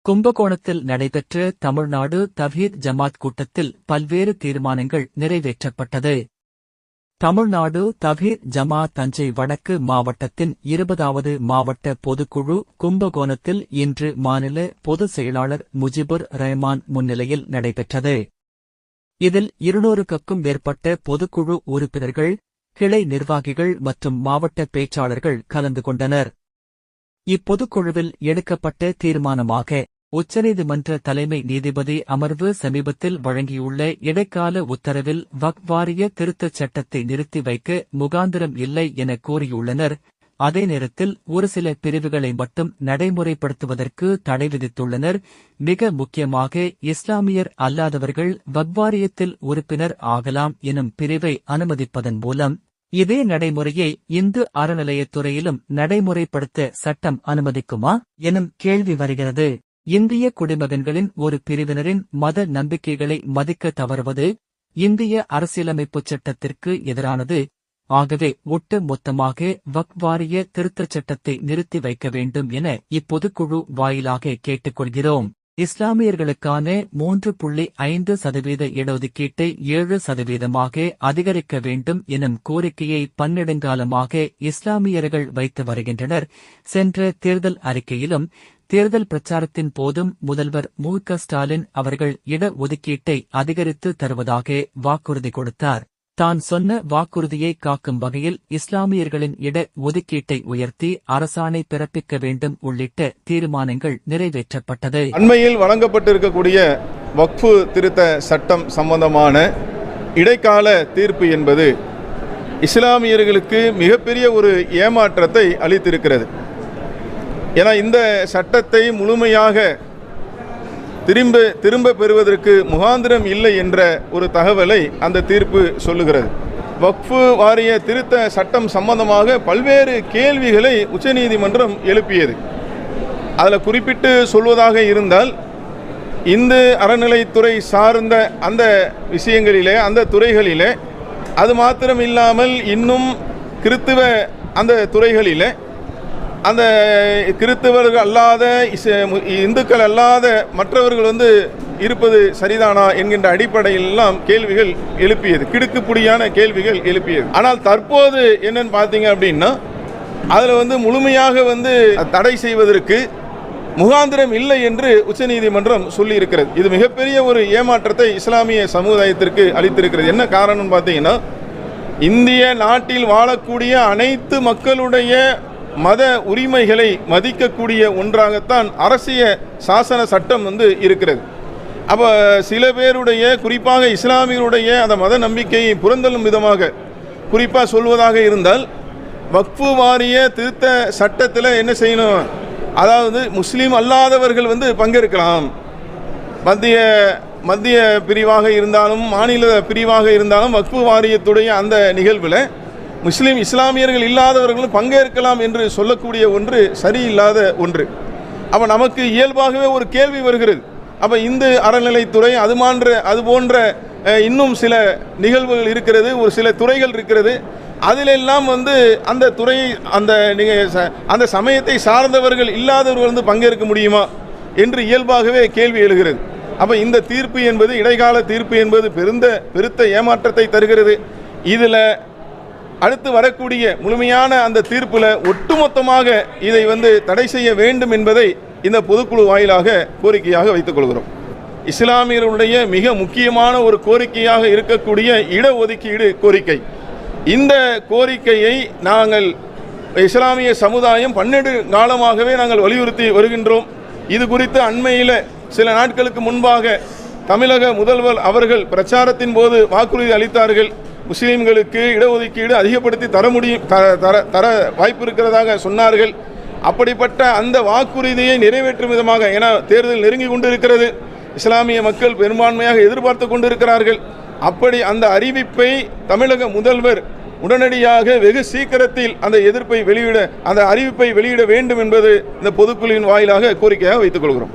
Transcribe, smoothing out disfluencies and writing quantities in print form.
கும்பகோணத்தில் நடைபெற்ற தமிழ்நாடு தவ்ஹீத் ஜமாத் கூட்டத்தில் பல்வேறு தீர்மானங்கள் நிறைவேற்றப்பட்டது. தமிழ்நாடு தவ்ஹீத் ஜமாத் தஞ்சை வடக்கு மாவட்டத்தின் 20வது மாவட்ட பொதுக்குழு கும்பகோணத்தில் இன்று மாநில பொதுச் செயலாளர் முஜிபுர் ரஹ்மான் முன்னிலையில் நடைபெற்றது. இதில் 200க்கும் மேற்பட்ட பொதுக்குழு உறுப்பினர்கள், கிளை நிர்வாகிகள் மற்றும் மாவட்ட பேச்சாளர்கள் கலந்து கொண்டனர். இப்பொதுக்குழுவில் எடுக்கப்பட்ட தீர்மானமாக உச்சநீதிமன்ற தலைமை நீதிபதி அமர்வு சமீபத்தில் வழங்கியுள்ள இடைக்கால உத்தரவில் வக்ஃப் வாரிய திருத்தச் சட்டத்தை நிறுத்தி வைக்க முகாந்திரம் இல்லை என கூறியுள்ளனர். அதே நேரத்தில் ஒரு சில பிரிவுகளை மட்டும் நடைமுறைப்படுத்துவதற்கு தடை விதித்துள்ளனர். மிக முக்கியமாக இஸ்லாமியர் அல்லாதவர்கள் வக்ஃப் வாரியத்தில் உறுப்பினர் ஆகலாம் எனும் பிரிவை அனுமதிப்பதன் மூலம் இதே நடைமுறையை இந்து அறநிலையத்துறையிலும் நடைமுறைப்படுத்த சட்டம் அனுமதிக்குமா எனும் கேள்வி வருகிறது. இந்திய குடிமகன்களின் ஒரு பிரிவினரின் மத நம்பிக்கைகளை மதிக்க தவறுவது இந்திய அரசியலமைப்புச் சட்டத்திற்கு எதிரானது. ஆகவே ஒட்டு மொத்தமாக வக்ஃப் வாரிய திருத்தச் சட்டத்தை நிறுத்தி வைக்க வேண்டும் என இப்பொதுக்குழு வாயிலாக கேட்டுக்கொள்கிறோம். இஸ்லாமியர்களுக்கான 3.5% இடஒதுக்கீட்டை 7% அதிகரிக்க வேண்டும் எனும் கோரிக்கையை பன்னெடுங்காலமாக இஸ்லாமியர்கள் வைத்து வருகின்றனர். சென்ற தேர்தல் அறிக்கையிலும் தேர்தல் பிரச்சாரத்தின் போதும் முதல்வர் மு.க.ஸ்டாலின் அவர்கள் இடஒதுக்கீட்டை அதிகரித்து தருவதாக வாக்குறுதி கொடுத்தார். தான் சொன்ன வாக்குறுதியை காக்கும் வகையில் இஸ்லாமியர்களின் இட ஒதுக்கீட்டை உயர்த்தி அரசாணை பிறப்பிக்க வேண்டும் உள்ளிட்ட தீர்மானங்கள் நிறைவேற்றப்பட்டது. அண்மையில் வழங்கப்பட்டிருக்கக்கூடிய வக்ஃபு திருத்த சட்டம் சம்பந்தமான இடைக்கால தீர்ப்பு என்பது இஸ்லாமியர்களுக்கு மிகப்பெரிய ஒரு ஏமாற்றத்தை அளித்திருக்கிறது. ஏன்னா இந்த சட்டத்தை முழுமையாக திரும்ப பெறுவதற்கு முகாந்திரம் இல்லை என்ற ஒரு தகவலை அந்த தீர்ப்பு சொல்லுகிறது. வக்ஃபு வாரிய திருத்த சட்டம் சம்பந்தமாக பல்வேறு கேள்விகளை உச்சநீதிமன்றம் எழுப்பியது. அதில் குறிப்பிட்டு சொல்வதாக இருந்தால் இந்து அறநிலைத்துறை சார்ந்த அந்த விஷயங்களிலே, அந்த துறைகளிலே, அது மாத்திரம் இல்லாமல் இன்னும் கிறித்துவ அந்த துறைகளிலே அந்த கிறித்தவர்கள் அல்லாத இந்துக்கள் அல்லாத மற்றவர்கள் இருப்பது சரிதானா என்கின்ற அடிப்படையிலெல்லாம் கேள்விகள் எழுப்பியது, கிடுக்குப்புடியான கேள்விகள் எழுப்பியது. ஆனால் தற்போது என்னன்னு பார்த்தீங்க அப்படின்னா அதில் முழுமையாக தடை செய்வதற்கு முகாந்திரம் இல்லை என்று உச்சநீதிமன்றம் சொல்லியிருக்கிறது. இது மிகப்பெரிய ஒரு ஏமாற்றத்தை இஸ்லாமிய சமுதாயத்திற்கு அளித்திருக்கிறது. என்ன காரணம்னு பார்த்தீங்கன்னா இந்திய நாட்டில் வாழக்கூடிய அனைத்து மக்களுடைய மத உரிமைகளை மதிக்கக்கூடிய ஒன்றாகத்தான் அரசிய சாசன சட்டம் இருக்கிறது. அப்போ சில பேருடைய, குறிப்பாக இஸ்லாமியருடைய அந்த மத நம்பிக்கையை புறந்தள்ளும் விதமாக குறிப்பாக சொல்வதாக இருந்தால் வக்ஃபு வாரிய திருத்த சட்டத்தில் என்ன செய்யணும், அதாவது முஸ்லீம் அல்லாதவர்கள் பங்கேற்கலாம். மத்திய பிரிவாக இருந்தாலும் மாநில பிரிவாக இருந்தாலும் வக்ஃபு வாரியத்துடைய அந்த நிகழ்வில் இஸ்லாமியர்கள் இல்லாதவர்களும் பங்கேற்கலாம் என்று சொல்லக்கூடிய ஒன்று சரியில்லாத ஒன்று. அப்போ நமக்கு இயல்பாகவே ஒரு கேள்வி வருகிறது. அப்போ இந்து அறநிலைத்துறை அது போன்ற இன்னும் சில நிகழ்வுகள் இருக்கிறது, ஒரு சில துறைகள் இருக்கிறது. அதிலெல்லாம் அந்த துறை அந்த சமயத்தை சார்ந்தவர்கள் இல்லாதவர்கள் பங்கேற்க முடியுமா என்று இயல்பாகவே கேள்வி எழுகிறது. அப்போ இந்த தீர்ப்பு என்பது, இடைக்கால தீர்ப்பு என்பது பெருத்த ஏமாற்றத்தை தருகிறது. இதில் அடுத்து வரக்கூடிய முழுமையான அந்த தீர்ப்பில் ஒட்டுமொத்தமாக இதை தடை செய்ய வேண்டும் என்பதை இந்த பொதுக்குழு வாயிலாக கோரிக்கையாக வைத்துக் கொள்கிறோம். இஸ்லாமியர்களுடைய மிக முக்கியமான ஒரு கோரிக்கையாக இருக்கக்கூடிய இடஒதுக்கீடு கோரிக்கை. இந்த கோரிக்கையை நாங்கள் இஸ்லாமிய சமுதாயம் 12 காலமாகவே நாங்கள் வலியுறுத்தி வருகின்றோம். இது குறித்து அண்மையில் சில நாட்களுக்கு முன்பாக தமிழக முதல்வர் அவர்கள் பிரச்சாரத்தின் போது வாக்குறுதி அளித்தார்கள். முஸ்லீம்களுக்கு இடஒதுக்கீடு அதிகப்படுத்தி தர வாய்ப்பு இருக்கிறதாக சொன்னார்கள். அப்படிப்பட்ட அந்த வாக்குறுதியை நிறைவேற்றும் விதமாக, ஏன்னா தேர்தல் நெருங்கி கொண்டிருக்கிறது, இஸ்லாமிய மக்கள் பெரும்பான்மையாக எதிர்பார்த்து கொண்டிருக்கிறார்கள். அப்படி அந்த அறிவிப்பை தமிழக முதல்வர் உடனடியாக வெகு சீக்கிரத்தில் அந்த அறிவிப்பை வெளியிட வேண்டும் என்பது இந்த பொதுக்குழுவின் வாயிலாக கோரிக்கையாக வைத்துக் கொள்கிறோம்.